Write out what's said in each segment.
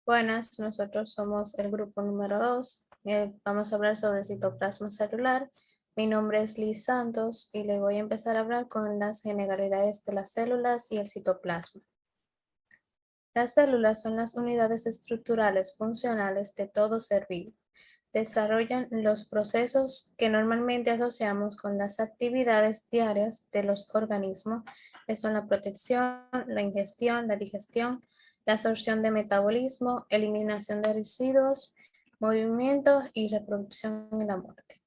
Buenas, nosotros somos el grupo número 2. Vamos a hablar sobre el citoplasma celular. Mi nombre es Liz Santos y le voy a empezar a hablar con las generalidades de las células y el citoplasma. Las células son las unidades estructurales funcionales de todo ser vivo. Desarrollan los procesos que normalmente asociamos con las actividades diarias de los organismos, que son la protección, la ingestión, la digestión, la absorción de metabolismo, eliminación de residuos, movimiento y reproducción en la muerte.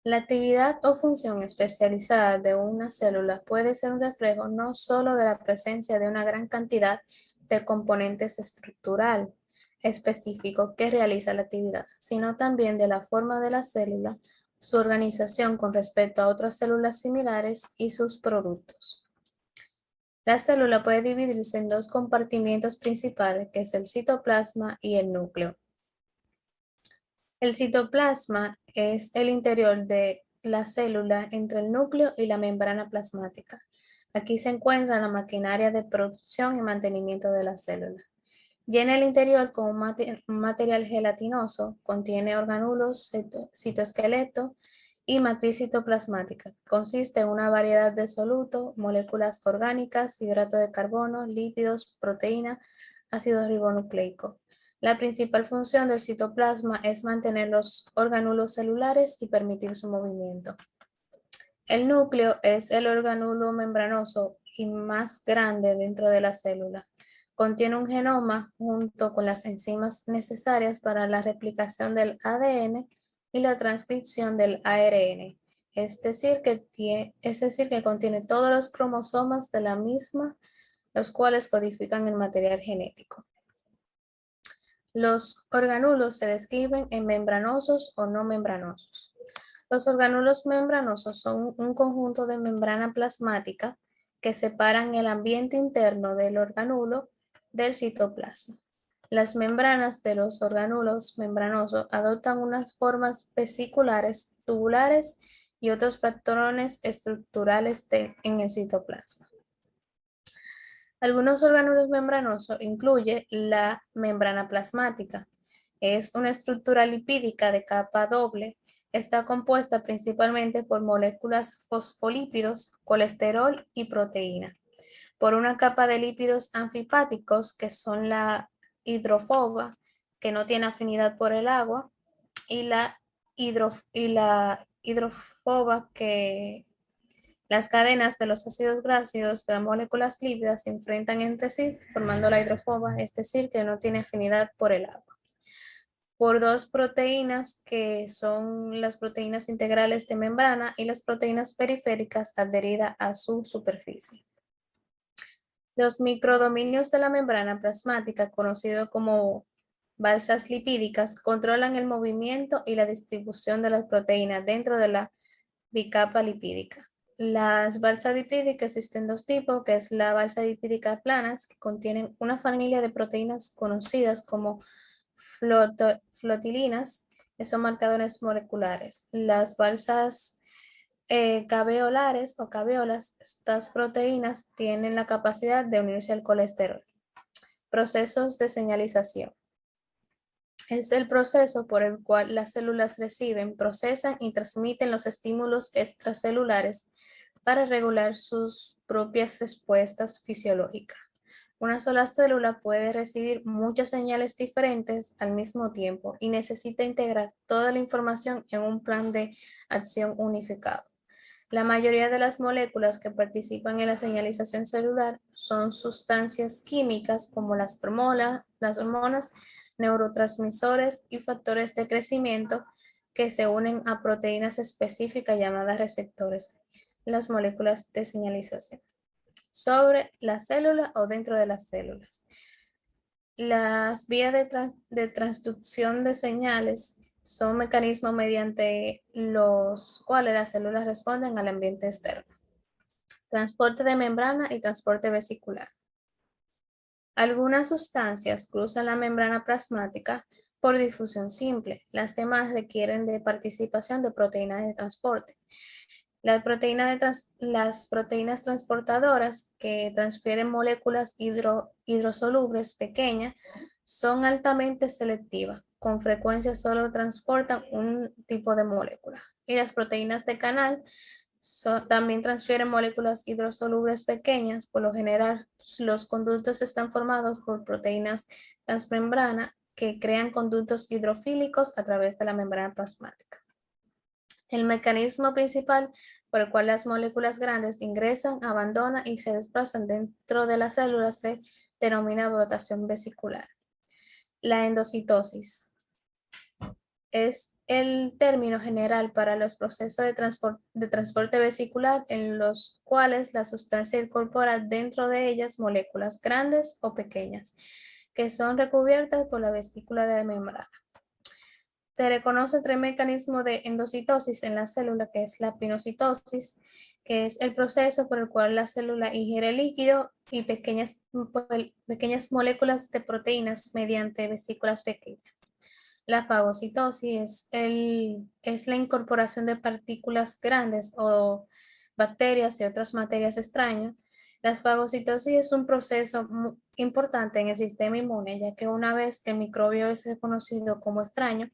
La actividad o función especializada de una célula puede ser un reflejo no solo de la presencia de una gran cantidad de componentes estructural específico que realiza la actividad, sino también de la forma de la célula, su organización con respecto a otras células similares y sus productos. La célula puede dividirse en dos compartimientos principales, que es el citoplasma y el núcleo. El citoplasma es el interior de la célula entre el núcleo y la membrana plasmática. Aquí se encuentra la maquinaria de producción y mantenimiento de la célula. Y en el interior, con un material gelatinoso, contiene orgánulos, citoesqueleto y matriz citoplasmática. Consiste en una variedad de solutos, moléculas orgánicas, hidrato de carbono, lípidos, proteína, ácido ribonucleico. La principal función del citoplasma es mantener los orgánulos celulares y permitir su movimiento. El núcleo es el orgánulo membranoso y más grande dentro de la célula. Contiene un genoma junto con las enzimas necesarias para la replicación del ADN y la transcripción del ARN. Es decir, que contiene todos los cromosomas de la misma, los cuales codifican el material genético. Los orgánulos se describen en membranosos o no membranosos. Los orgánulos membranosos son un conjunto de membrana plasmática que separan el ambiente interno del orgánulo del citoplasma. Las membranas de los orgánulos membranosos adoptan unas formas vesiculares, tubulares y otros patrones estructurales en el citoplasma. Algunos orgánulos membranosos incluyen la membrana plasmática. Es una estructura lipídica de capa doble. Está compuesta principalmente por moléculas fosfolípidos, colesterol y proteína. Por una capa de lípidos anfipáticos, que son la hidrofoba, que no tiene afinidad por el agua, y la hidrofoba, que las cadenas de los ácidos grasos de las moléculas lípidas se enfrentan entre sí formando la hidrofoba, es decir, que no tiene afinidad por el agua. Por dos proteínas que son las proteínas integrales de membrana y las proteínas periféricas adheridas a su superficie. Los microdominios de la membrana plasmática, conocidos como balsas lipídicas, controlan el movimiento y la distribución de las proteínas dentro de la bicapa lipídica. Las balsas lipídicas existen dos tipos, que es la balsa lipídica planas, que contienen una familia de proteínas conocidas como flotilinas, que son marcadores moleculares. Las balsas caveolares o caveolas, estas proteínas tienen la capacidad de unirse al colesterol. Procesos de señalización. Es el proceso por el cual las células reciben, procesan y transmiten los estímulos extracelulares para regular sus propias respuestas fisiológicas. Una sola célula puede recibir muchas señales diferentes al mismo tiempo y necesita integrar toda la información en un plan de acción unificado. La mayoría de las moléculas que participan en la señalización celular son sustancias químicas como las hormonas, neurotransmisores y factores de crecimiento que se unen a proteínas específicas llamadas receptores, las moléculas de señalización, sobre la célula o dentro de las células. Las vías de transducción de señales son mecanismos mediante los cuales las células responden al ambiente externo. Transporte de membrana y transporte vesicular. Algunas sustancias cruzan la membrana plasmática por difusión simple. Las demás requieren de participación de proteínas de transporte. Las proteínas transportadoras que transfieren moléculas hidrosolubles pequeñas Son altamente selectivas, con frecuencia solo transportan un tipo de molécula. Y las proteínas de canal también transfieren moléculas hidrosolubles pequeñas. Por lo general, los conductos están formados por proteínas transmembrana que crean conductos hidrofílicos a través de la membrana plasmática. El mecanismo principal por el cual las moléculas grandes ingresan, abandonan y se desplazan dentro de las células se denomina rotación vesicular. La endocitosis es el término general para los procesos de transporte vesicular en los cuales la sustancia incorpora dentro de ellas moléculas grandes o pequeñas que son recubiertas por la vesícula de membrana. Se reconoce tres mecanismos de endocitosis en la célula, que es la pinocitosis, que es el proceso por el cual la célula ingiere líquido y pequeñas moléculas de proteínas mediante vesículas pequeñas. La fagocitosis es la incorporación de partículas grandes o bacterias y otras materias extrañas. La fagocitosis es un proceso muy importante en el sistema inmune, ya que una vez que el microbio es reconocido como extraño,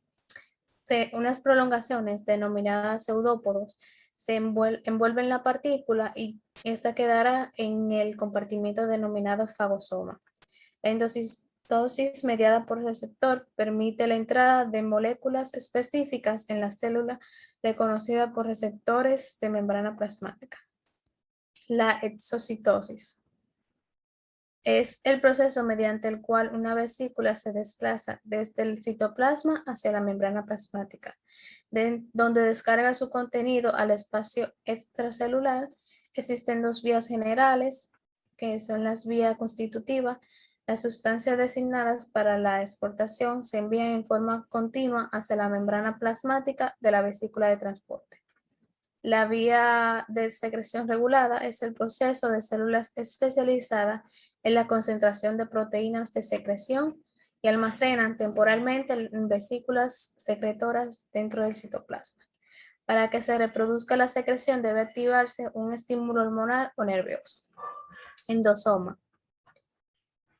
unas prolongaciones denominadas pseudópodos se envuelven la partícula y esta quedará en el compartimiento denominado fagosoma. La endocitosis mediada por receptor permite la entrada de moléculas específicas en la célula reconocida por receptores de membrana plasmática. La exocitosis es el proceso mediante el cual una vesícula se desplaza desde el citoplasma hacia la membrana plasmática, donde descarga su contenido al espacio extracelular. Existen dos vías generales, que son las vías constitutivas. Las sustancias designadas para la exportación se envían en forma continua hacia la membrana plasmática de la vesícula de transporte. La vía de secreción regulada es el proceso de células especializadas en la concentración de proteínas de secreción y almacenan temporalmente en vesículas secretoras dentro del citoplasma. Para que se reproduzca la secreción debe activarse un estímulo hormonal o nervioso. Endosoma.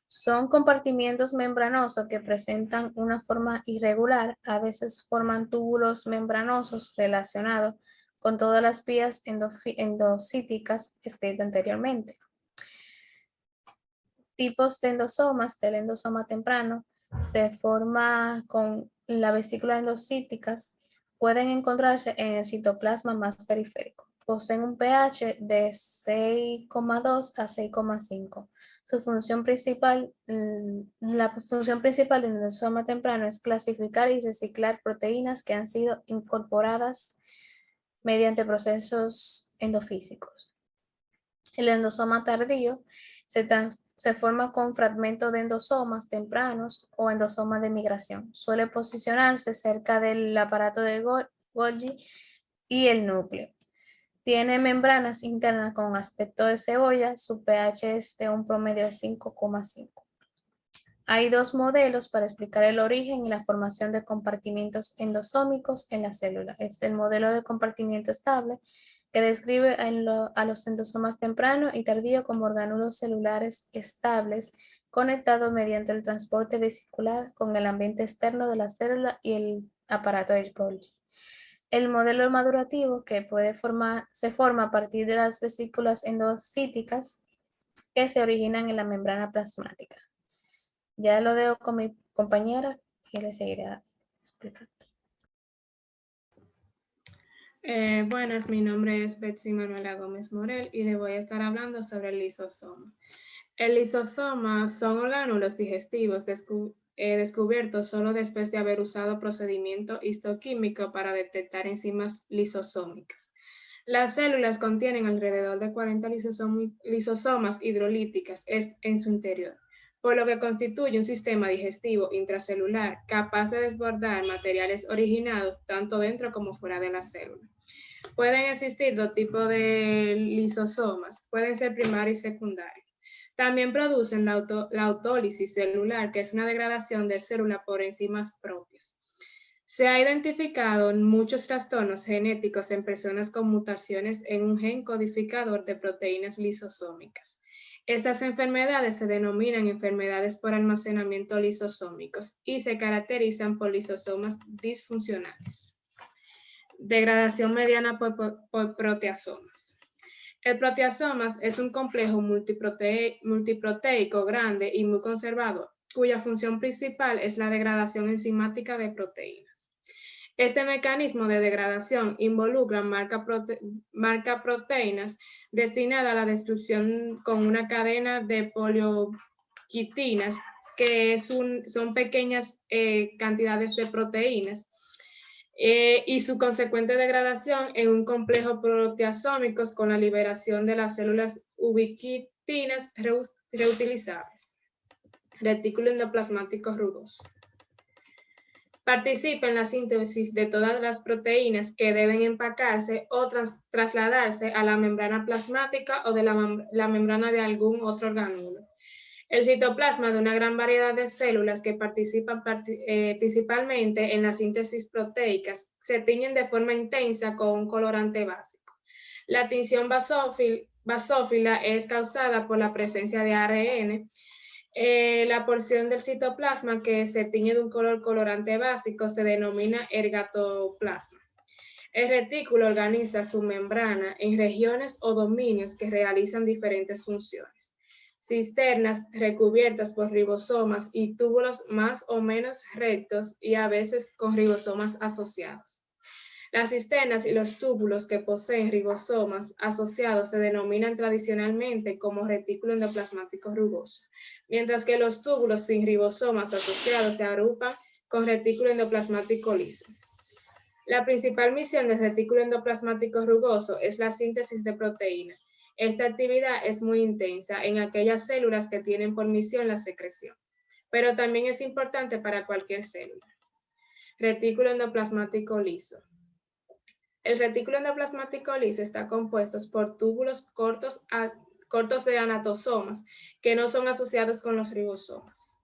Son compartimientos membranosos que presentan una forma irregular, a veces forman túbulos membranosos relacionados con todas las vías endocíticas escritas anteriormente. Tipos de endosomas: del endosoma temprano se forma con la vesícula endocíticas, pueden encontrarse en el citoplasma más periférico. Poseen un pH de 6,2 a 6,5. Su función principal, la función principal del endosoma temprano es clasificar y reciclar proteínas que han sido incorporadas mediante procesos endofísicos. El endosoma tardío se forma con fragmentos de endosomas tempranos o endosomas de migración. Suele posicionarse cerca del aparato de Golgi y el núcleo. Tiene membranas internas con aspecto de cebolla. Su pH es de un promedio de 5,5. Hay dos modelos para explicar el origen y la formación de compartimientos endosómicos en la célula. Es el modelo de compartimiento estable, que describe a los endosomas temprano y tardío como orgánulos celulares estables conectados mediante el transporte vesicular con el ambiente externo de la célula y el aparato de Golgi. El modelo madurativo, que se forma a partir de las vesículas endocíticas que se originan en la membrana plasmática. Ya lo dejo con mi compañera que le seguirá explicando. Buenas, mi nombre es Betsy Manuela Gómez Morel y le voy a estar hablando sobre el lisosoma. El lisosoma son orgánulos digestivos descubiertos solo después de haber usado procedimiento histoquímico para detectar enzimas lisosómicas. Las células contienen alrededor de 40 lisosomas hidrolíticas en su interior, por lo que constituye un sistema digestivo intracelular capaz de desbordar materiales originados tanto dentro como fuera de la célula. Pueden existir dos tipos de lisosomas, pueden ser primarios y secundarios. También producen la autólisis celular, que es una degradación de célula por enzimas propias. Se ha identificado muchos trastornos genéticos en personas con mutaciones en un gen codificador de proteínas lisosómicas. Estas enfermedades se denominan enfermedades por almacenamiento lisosómicos y se caracterizan por lisosomas disfuncionales. Degradación mediana por proteasomas. El proteasomas es un complejo multiproteico grande y muy conservador, cuya función principal es la degradación enzimática de proteínas. Este mecanismo de degradación involucra marca proteínas destinadas a la destrucción con una cadena de polioquitinas, que son pequeñas cantidades de proteínas, y su consecuente degradación en un complejo proteasómicos con la liberación de las células ubiquitinas reutilizables. Retículo endoplasmático rugoso. Participa en la síntesis de todas las proteínas que deben empacarse o trasladarse a la membrana plasmática o de la membrana de algún otro orgánulo. El citoplasma de una gran variedad de células que participan principalmente en la síntesis proteicas se tiñen de forma intensa con un colorante básico. La tinción basófila es causada por la presencia de ARN. La porción del citoplasma que se tiñe de un colorante básico se denomina ergatoplasma. El retículo organiza su membrana en regiones o dominios que realizan diferentes funciones. Cisternas recubiertas por ribosomas y túbulos más o menos rectos y a veces con ribosomas asociados. Las cisternas y los túbulos que poseen ribosomas asociados se denominan tradicionalmente como retículo endoplasmático rugoso, mientras que los túbulos sin ribosomas asociados se agrupan con retículo endoplasmático liso. La principal misión del retículo endoplasmático rugoso es la síntesis de proteína. Esta actividad es muy intensa en aquellas células que tienen por misión la secreción, pero también es importante para cualquier célula. Retículo endoplasmático liso. El retículo endoplasmático liso está compuesto por túbulos cortos de anatosomas que no son asociados con los ribosomas.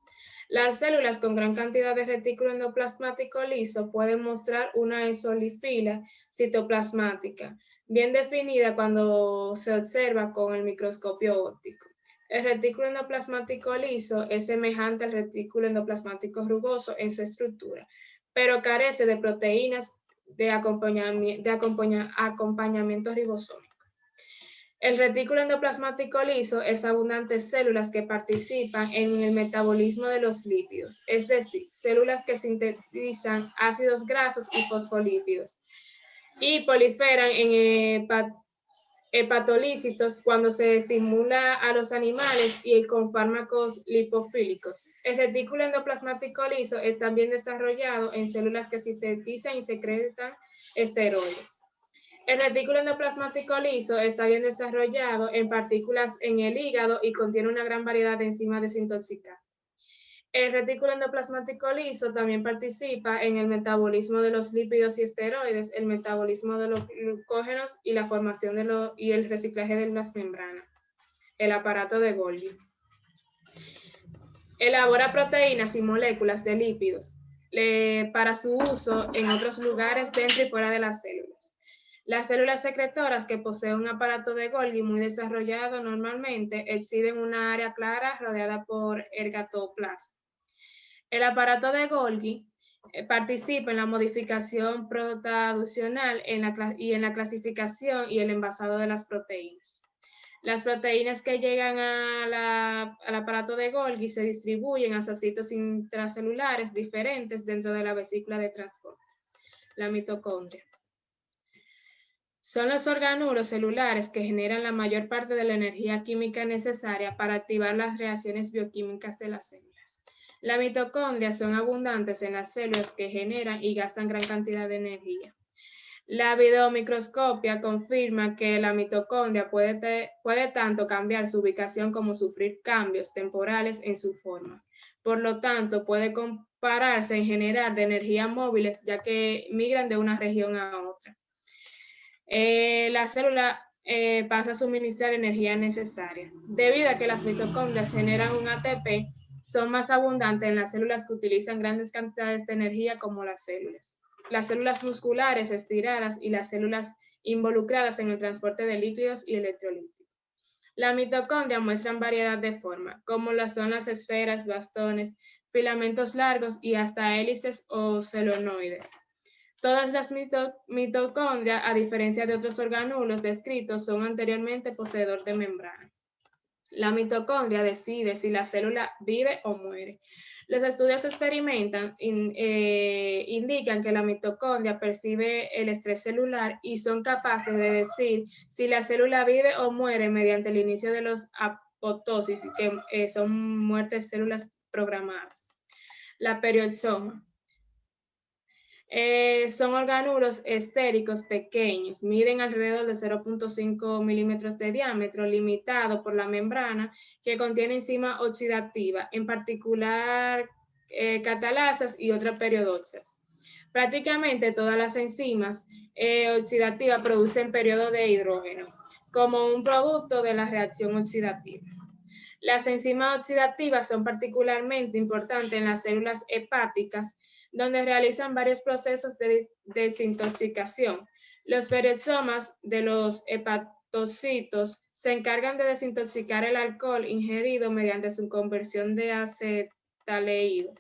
Las células con gran cantidad de retículo endoplasmático liso pueden mostrar una eosinofila citoplasmática, bien definida cuando se observa con el microscopio óptico. El retículo endoplasmático liso es semejante al retículo endoplasmático rugoso en su estructura, pero carece de proteínas de acompañamiento ribosómico. El retículo endoplasmático liso es abundante en células que participan en el metabolismo de los lípidos, es decir, células que sintetizan ácidos grasos y fosfolípidos y proliferan en hepatolícitos cuando se estimula a los animales y con fármacos lipofílicos. El retículo endoplasmático liso es también desarrollado en células que sintetizan y secretan esteroides. El retículo endoplasmático liso está bien desarrollado en partículas en el hígado y contiene una gran variedad de enzimas desintoxicantes. El retículo endoplasmático liso también participa en el metabolismo de los lípidos y esteroides, el metabolismo de los glucógenos y la formación y el reciclaje de las membranas. El aparato de Golgi. Elabora proteínas y moléculas de lípidos para su uso en otros lugares dentro y fuera de las células. Las células secretoras que poseen un aparato de Golgi muy desarrollado normalmente exhiben una área clara rodeada por ergatoplasma. El aparato de Golgi participa en la modificación protraduccional y en la clasificación y el envasado de las proteínas. Las proteínas que llegan al aparato de Golgi se distribuyen a sitios intracelulares diferentes dentro de la vesícula de transporte. La mitocondria. Son los orgánulos celulares que generan la mayor parte de la energía química necesaria para activar las reacciones bioquímicas de las células. Las mitocondrias son abundantes en las células que generan y gastan gran cantidad de energía. La videomicroscopia confirma que la mitocondria puede tanto cambiar su ubicación como sufrir cambios temporales en su forma. Por lo tanto, puede compararse en general de energía móviles, ya que migran de una región a otra. La célula pasa a suministrar energía necesaria. Debido a que las mitocondrias generan un ATP, son más abundantes en las células que utilizan grandes cantidades de energía como las células musculares estiradas y las células involucradas en el transporte de líquidos y electrolitos. La mitocondria muestran variedad de forma, como son las esferas, bastones, filamentos largos y hasta hélices o celonoides. Todas las mitocondrias, a diferencia de otros orgánulos descritos, son anteriormente poseedor de membrana. La mitocondria decide si la célula vive o muere. Los estudios indican que la mitocondria percibe el estrés celular y son capaces de decir si la célula vive o muere mediante el inicio de los apoptosis, que son muertes de células programadas. La perioxoma. Son orgánulos estéricos pequeños, miden alrededor de 0.5 milímetros de diámetro, limitado por la membrana que contiene enzima oxidativa, en particular catalasas y otras periodoxas. Prácticamente todas las enzimas oxidativas producen periodo de hidrógeno como un producto de la reacción oxidativa. Las enzimas oxidativas son particularmente importantes en las células hepáticas, donde realizan varios procesos de desintoxicación. Los peroxisomas de los hepatocitos se encargan de desintoxicar el alcohol ingerido mediante su conversión de acetaldehído.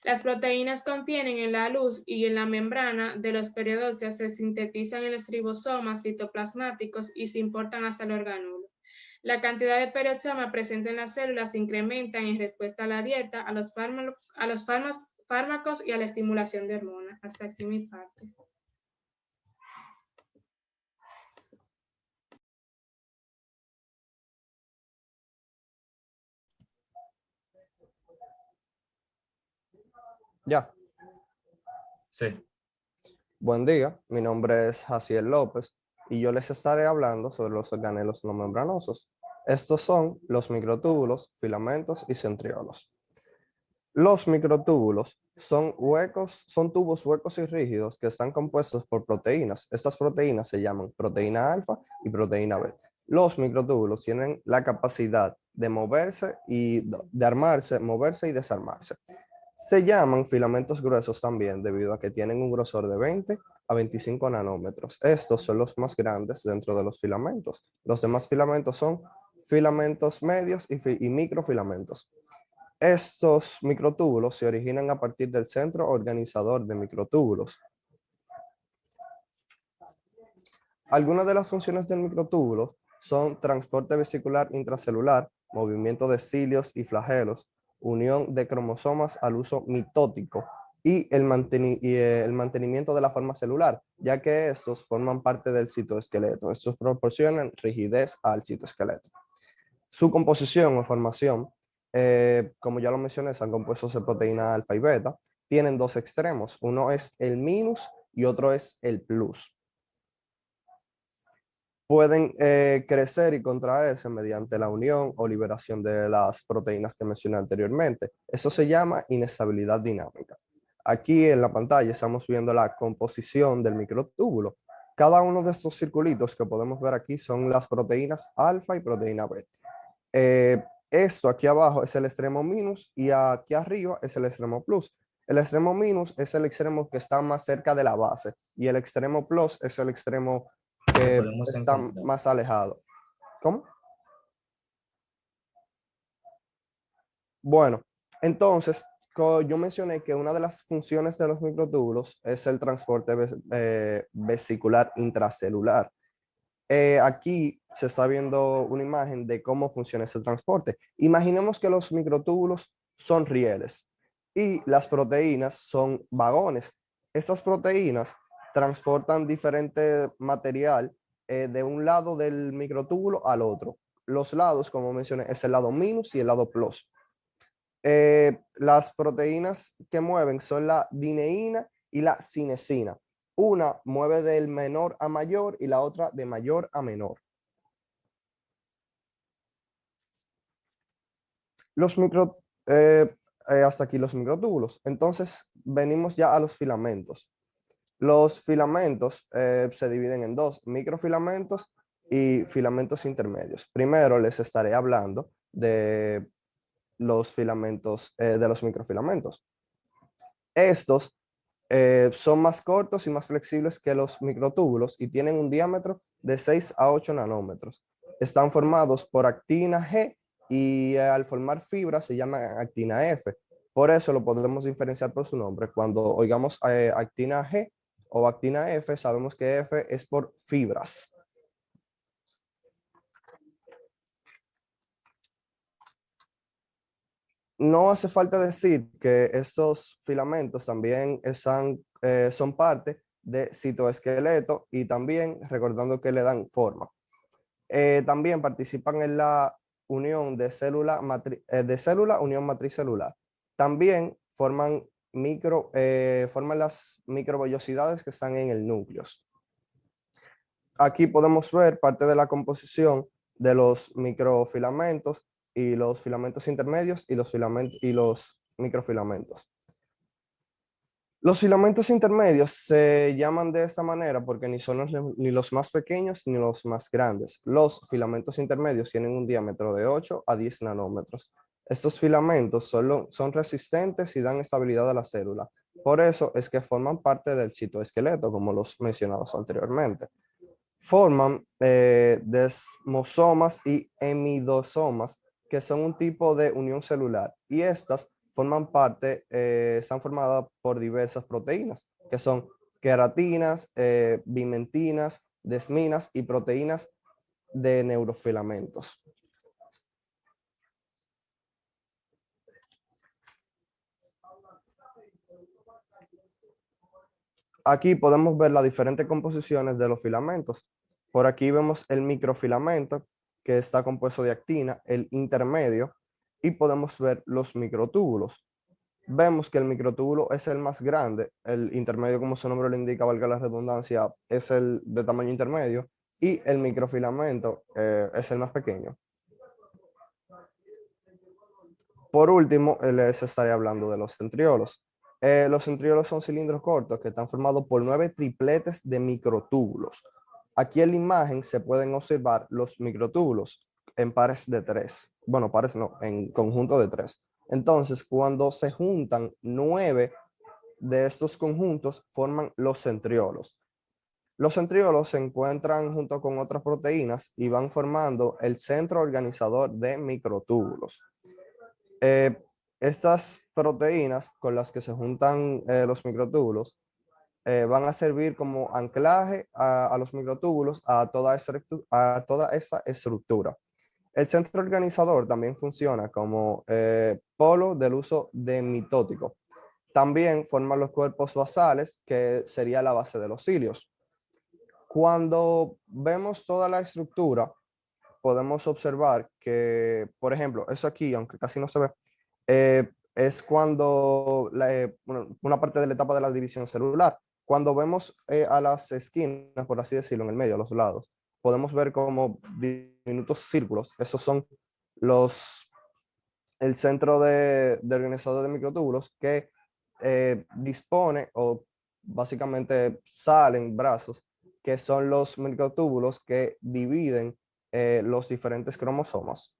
Las proteínas contienen en la luz y en la membrana de los periodóceos se sintetizan en los ribosomas citoplasmáticos y se importan hacia el orgánulo. La cantidad de peroxoma presente en las células se incrementa en respuesta a la dieta, a los fármacos y a la estimulación de hormonas. Hasta aquí mi parte. Ya. Sí. Buen día, mi nombre es Jaciel López y yo les estaré hablando sobre los organelos no membranosos. Estos son los microtúbulos, filamentos y centriolos. Los microtúbulos son tubos huecos y rígidos que están compuestos por proteínas. Estas proteínas se llaman proteína alfa y proteína beta. Los microtúbulos tienen la capacidad de moverse y de armarse, moverse y desarmarse. Se llaman filamentos gruesos también debido a que tienen un grosor de 20 a 25 nanómetros. Estos son los más grandes dentro de los filamentos. Los demás filamentos son filamentos medios y microfilamentos. Estos microtúbulos se originan a partir del centro organizador de microtúbulos. Algunas de las funciones del microtúbulo son transporte vesicular intracelular, movimiento de cilios y flagelos, unión de cromosomas al uso mitótico y el mantenimiento de la forma celular, ya que estos forman parte del citoesqueleto. Estos proporcionan rigidez al citoesqueleto. Su composición o formación, como ya lo mencioné, están compuestos de proteína alfa y beta. Tienen dos extremos, uno es el minus y otro es el plus. Pueden crecer y contraerse mediante la unión o liberación de las proteínas que mencioné anteriormente. Eso se llama inestabilidad dinámica. Aquí en la pantalla estamos viendo la composición del microtúbulo. Cada uno de estos circulitos que podemos ver aquí son las proteínas alfa y proteína beta. Esto aquí abajo es el extremo minus y aquí arriba es el extremo plus. El extremo minus es el extremo que está más cerca de la base y el extremo plus es el extremo que está más alejado. ¿Cómo? Bueno, entonces, yo mencioné que una de las funciones de los microtúbulos es el transporte vesicular intracelular. Aquí se está viendo una imagen de cómo funciona ese transporte. Imaginemos que los microtúbulos son rieles y las proteínas son vagones. Estas proteínas transportan diferente material de un lado del microtúbulo al otro. Los lados, como mencioné, es el lado minus y el lado plus. Las proteínas que mueven son la dineína y la cinesina. Una mueve del menor a mayor y la otra de mayor a menor. Hasta aquí los microtúbulos. Entonces venimos ya a los filamentos. Los filamentos se dividen en dos, microfilamentos y filamentos intermedios. Primero les estaré hablando de los filamentos, de los microfilamentos. Estos son más cortos y más flexibles que los microtúbulos y tienen un diámetro de 6 a 8 nanómetros. están formados por actina G y al formar fibras se llama actina F. Por eso lo podemos diferenciar por su nombre. Cuando oigamos actina G o actina F, sabemos que F es por fibras. No hace falta decir que estos filamentos también son parte de citoesqueleto y también recordando que le dan forma. También participan en la unión de célula unión matricelular. También forman las microvellosidades que están en el núcleo. Aquí podemos ver parte de la composición de los microfilamentos y los filamentos intermedios y los microfilamentos. Los filamentos intermedios se llaman de esta manera porque ni son ni los más pequeños ni los más grandes. Los filamentos intermedios tienen un diámetro de 8 a 10 nanómetros. Estos filamentos son resistentes y dan estabilidad a la célula. Por eso es que forman parte del citoesqueleto, como los mencionados anteriormente. Forman desmosomas y hemidosomas, que son un tipo de unión celular, y estas están formadas por diversas proteínas, que son queratinas, bimentinas, desminas y proteínas de neurofilamentos. Aquí podemos ver las diferentes composiciones de los filamentos. Por aquí vemos el microfilamento, que está compuesto de actina, el intermedio, y podemos ver los microtúbulos. Vemos que el microtúbulo es el más grande, el intermedio, como su nombre lo indica, valga la redundancia, es el de tamaño intermedio, y el microfilamento es el más pequeño. Por último, les estaré hablando de los centriolos. Los centriolos son cilindros cortos que están formados por 9 tripletes de microtúbulos. Aquí en la imagen se pueden observar los microtúbulos en pares de 3. Bueno, pares no, en conjunto de 3. Entonces, cuando se juntan 9 de estos conjuntos, forman los centriolos. Los centriolos se encuentran junto con otras proteínas y van formando el centro organizador de microtúbulos. Estas proteínas con las que se juntan los microtúbulos van a servir como anclaje a los microtúbulos a toda esa estructura. El centro organizador también funciona como polo del uso de mitótico. También forman los cuerpos basales, que sería la base de los cilios. Cuando vemos toda la estructura, podemos observar que, por ejemplo, eso aquí, aunque casi no se ve, es cuando una parte de la etapa de la división celular. Cuando vemos a las esquinas, por así decirlo, en el medio, a los lados, podemos ver como diminutos círculos. Esos son el centro de organizador de microtúbulos que dispone o básicamente salen brazos, que son los microtúbulos que dividen los diferentes cromosomas.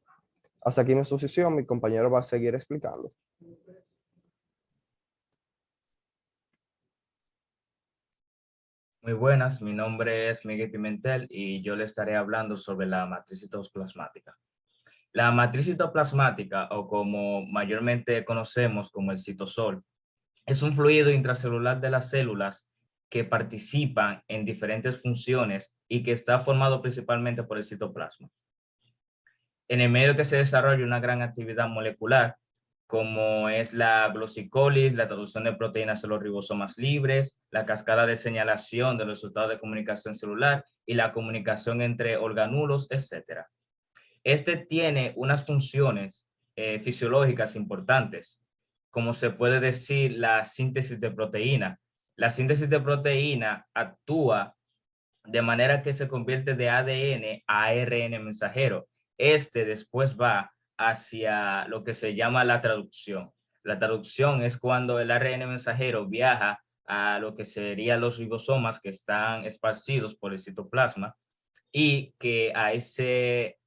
Hasta aquí mi exposición, mi compañero va a seguir explicando. Muy buenas, mi nombre es Miguel Pimentel y yo le estaré hablando sobre la matriz citoplasmática. La matriz citoplasmática, o como mayormente conocemos como el citosol, es un fluido intracelular de las células que participan en diferentes funciones y que está formado principalmente por el citoplasma. En el medio que se desarrolla una gran actividad molecular, como es la glucólisis, la traducción de proteínas en los ribosomas libres, la cascada de señalación de los resultados de comunicación celular y la comunicación entre organulos, etc. Este tiene unas funciones fisiológicas importantes, como se puede decir la síntesis de proteína. La síntesis de proteína actúa de manera que se convierte de ADN a ARN mensajero. Este después va hacia lo que se llama la traducción. La traducción es cuando el ARN mensajero viaja a lo que serían los ribosomas que están esparcidos por el citoplasma y que a ese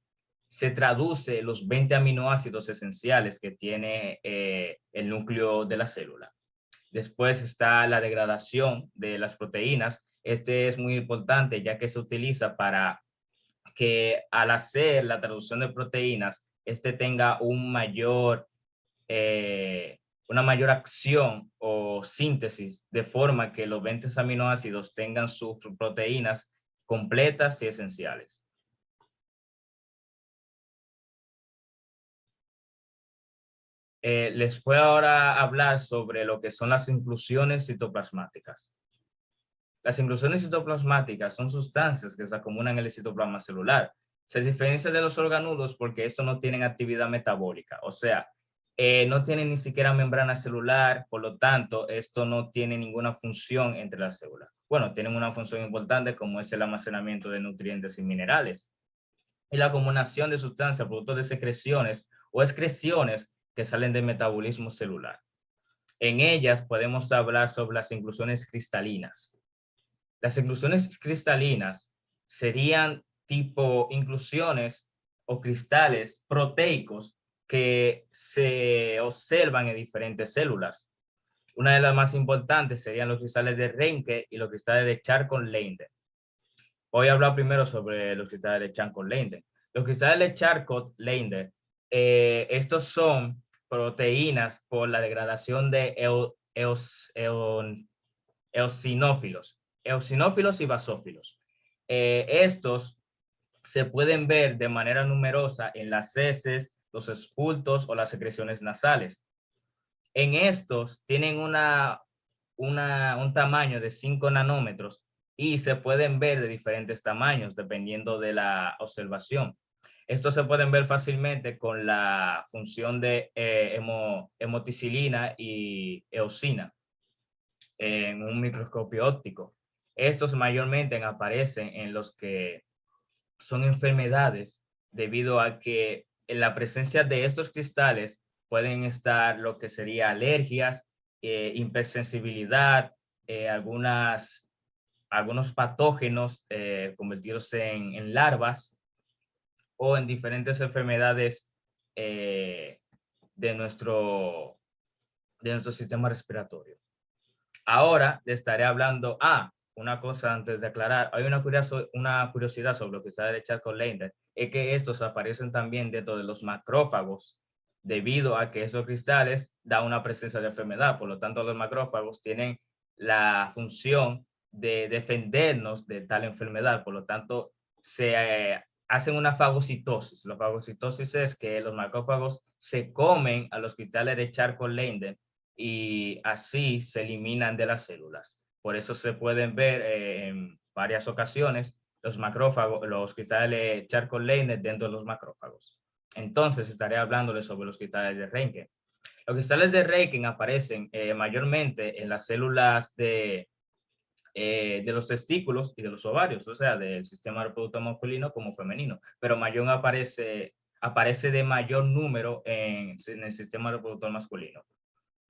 se traduce los 20 aminoácidos esenciales que tiene el núcleo de la célula. Después está la degradación de las proteínas. Este es muy importante ya que se utiliza para que al hacer la traducción de proteínas, tenga una mayor acción o síntesis, de forma que los 20 aminoácidos tengan sus proteínas completas y esenciales. Les voy ahora a hablar sobre lo que son las inclusiones citoplasmáticas. Las inclusiones citoplasmáticas son sustancias que se acumulan en el citoplasma celular. Se diferencia de los organulos porque estos no tienen actividad metabólica, o sea, no tienen ni siquiera membrana celular, por lo tanto, esto no tiene ninguna función entre las células. Bueno, tienen una función importante como es el almacenamiento de nutrientes y minerales y la acumulación de sustancias producto de secreciones o excreciones que salen del metabolismo celular. En ellas podemos hablar sobre las inclusiones cristalinas. Las inclusiones cristalinas serían tipo inclusiones o cristales proteicos que se observan en diferentes células. Una de las más importantes serían los cristales de Ranke y los cristales de Charcot-Leyden. Voy a hablar primero sobre los cristales de Charcot-Leyden. Los cristales de Charcot-Leyden, estos son proteínas por la degradación de eosinófilos y basófilos. Estos se pueden ver de manera numerosa en las heces, los expulsos o las secreciones nasales. En estos tienen un tamaño de 5 nanómetros y se pueden ver de diferentes tamaños dependiendo de la observación. Estos se pueden ver fácilmente con la función de hemoticilina y eosina en un microscopio óptico. Estos mayormente aparecen en los que son enfermedades debido a que en la presencia de estos cristales pueden estar lo que sería alergias, hipersensibilidad, algunos patógenos convertidos en larvas o en diferentes enfermedades de nuestro sistema respiratorio. Ahora le estaré hablando, una cosa antes de aclarar, hay una curiosidad sobre lo que está de Charcot-Leyden, es que estos aparecen también dentro de los macrófagos, debido a que esos cristales dan una presencia de enfermedad, por lo tanto los macrófagos tienen la función de defendernos de tal enfermedad, por lo tanto se hacen una fagocitosis. La fagocitosis es que los macrófagos se comen a los cristales de Charcot-Leyden y así se eliminan de las células. Por eso se pueden ver en varias ocasiones los cristales de Charcot-Leyden dentro de los macrófagos. Entonces estaré hablándoles sobre los cristales de Ranke. Los cristales de Ranke aparecen mayormente en las células de los testículos y de los ovarios, o sea, del sistema reproductor masculino como femenino, pero mayor aparece de mayor número en el sistema reproductor masculino.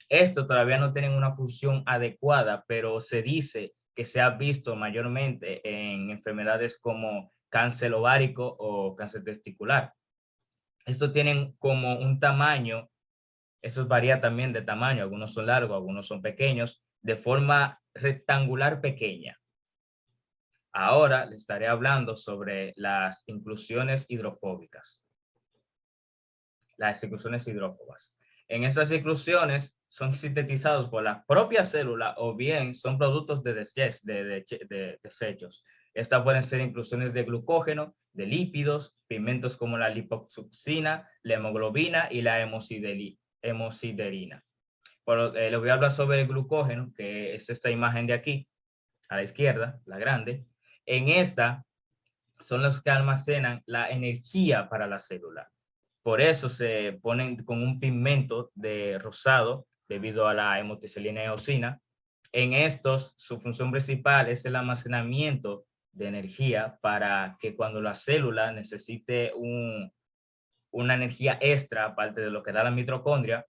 Estos todavía no tienen una función adecuada, pero se dice que se ha visto mayormente en enfermedades como cáncer ovárico o cáncer testicular. Estos tienen como un tamaño, eso varía también de tamaño, algunos son largos, algunos son pequeños, de forma rectangular pequeña. Ahora les estaré hablando sobre las inclusiones hidrofóbicas. Las inclusiones hidrófobas. En estas inclusiones son sintetizados por la propia célula o bien son productos de desechos. Estas pueden ser inclusiones de glucógeno, de lípidos, pigmentos como la liposuccina, la hemoglobina y la hemosiderina. Les voy a hablar sobre el glucógeno, que es esta imagen de aquí, a la izquierda, la grande. En esta son los que almacenan la energía para la célula. Por eso se ponen con un pigmento de rosado debido a la hemoticilina y eosina. En estos, su función principal es el almacenamiento de energía para que cuando la célula necesite una energía extra, aparte de lo que da la mitocondria,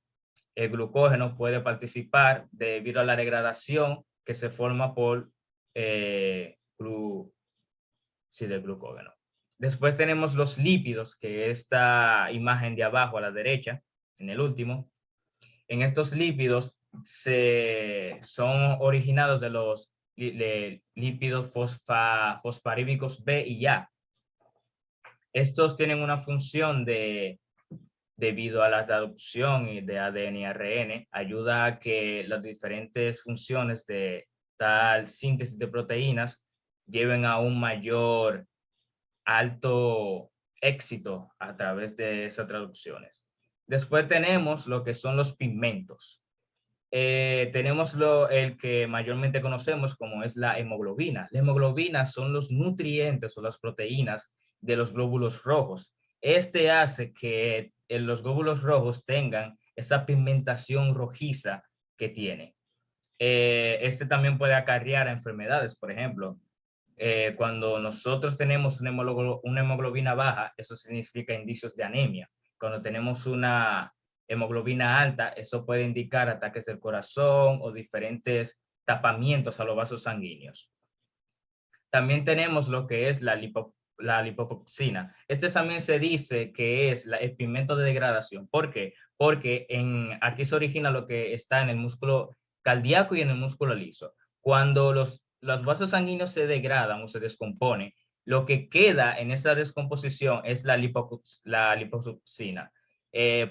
el glucógeno puede participar debido a la degradación que se forma por del glucógeno. Después tenemos los lípidos, que esta imagen de abajo a la derecha, en el último. En estos lípidos son originados de los lípidos fosfarídicos B y A. Estos tienen una función debido a la traducción de ADN y ARN, ayuda a que las diferentes funciones de tal síntesis de proteínas lleven a un mayor alto éxito a través de esas traducciones. Después tenemos lo que son los pigmentos. Tenemos el que mayormente conocemos como es la hemoglobina. La hemoglobina son los nutrientes o las proteínas de los glóbulos rojos. Este hace que los glóbulos rojos tengan esa pigmentación rojiza que tiene. Este también puede acarrear a enfermedades, por ejemplo. Cuando nosotros tenemos una hemoglobina baja, eso significa indicios de anemia. Cuando tenemos una hemoglobina alta, eso puede indicar ataques del corazón o diferentes tapamientos a los vasos sanguíneos. También tenemos lo que es la lipoproxina. Este también se dice que es el pigmento de degradación. ¿Por qué? Porque aquí se origina lo que está en el músculo cardíaco y en el músculo liso. Cuando los vasos sanguíneos se degradan o se descomponen, lo que queda en esa descomposición es la lipoproxina.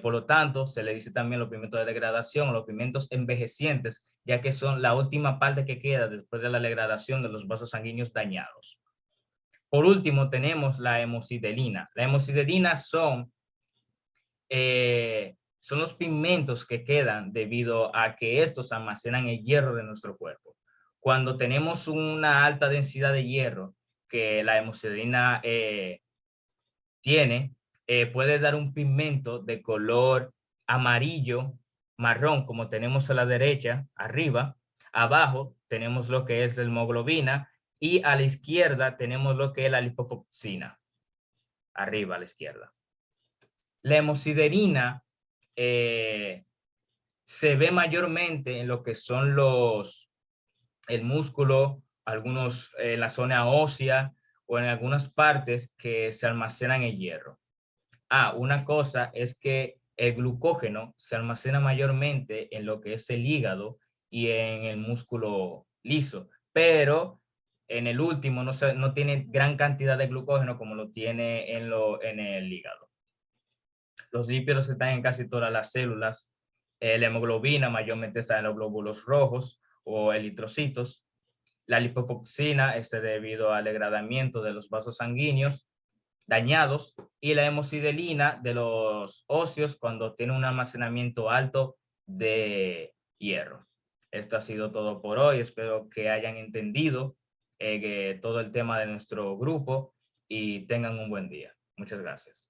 Por lo tanto, se le dice también los pigmentos de degradación o los pigmentos envejecientes, ya que son la última parte que queda después de la degradación de los vasos sanguíneos dañados. Por último, tenemos la hemosiderina. La hemosiderina son los pigmentos que quedan debido a que estos almacenan el hierro de nuestro cuerpo. Cuando tenemos una alta densidad de hierro que la hemosiderina tiene, puede dar un pigmento de color amarillo, marrón, como tenemos a la derecha, arriba. Abajo tenemos lo que es la hemoglobina y a la izquierda tenemos lo que es la lipoproxina, arriba a la izquierda. La hemosiderina se ve mayormente en lo que son el músculo, algunos en la zona ósea o en algunas partes que se almacenan el hierro. Una cosa es que el glucógeno se almacena mayormente en lo que es el hígado y en el músculo liso, pero en el último no tiene gran cantidad de glucógeno como lo tiene en el hígado. Los lípidos están en casi todas las células. La hemoglobina mayormente está en los glóbulos rojos o eritrocitos. La lipoproxina es debido al degradamiento de los vasos sanguíneos dañados, y la hemosiderina de los óseos cuando tiene un almacenamiento alto de hierro. Esto ha sido todo por hoy. Espero que hayan entendido todo el tema de nuestro grupo y tengan un buen día. Muchas gracias.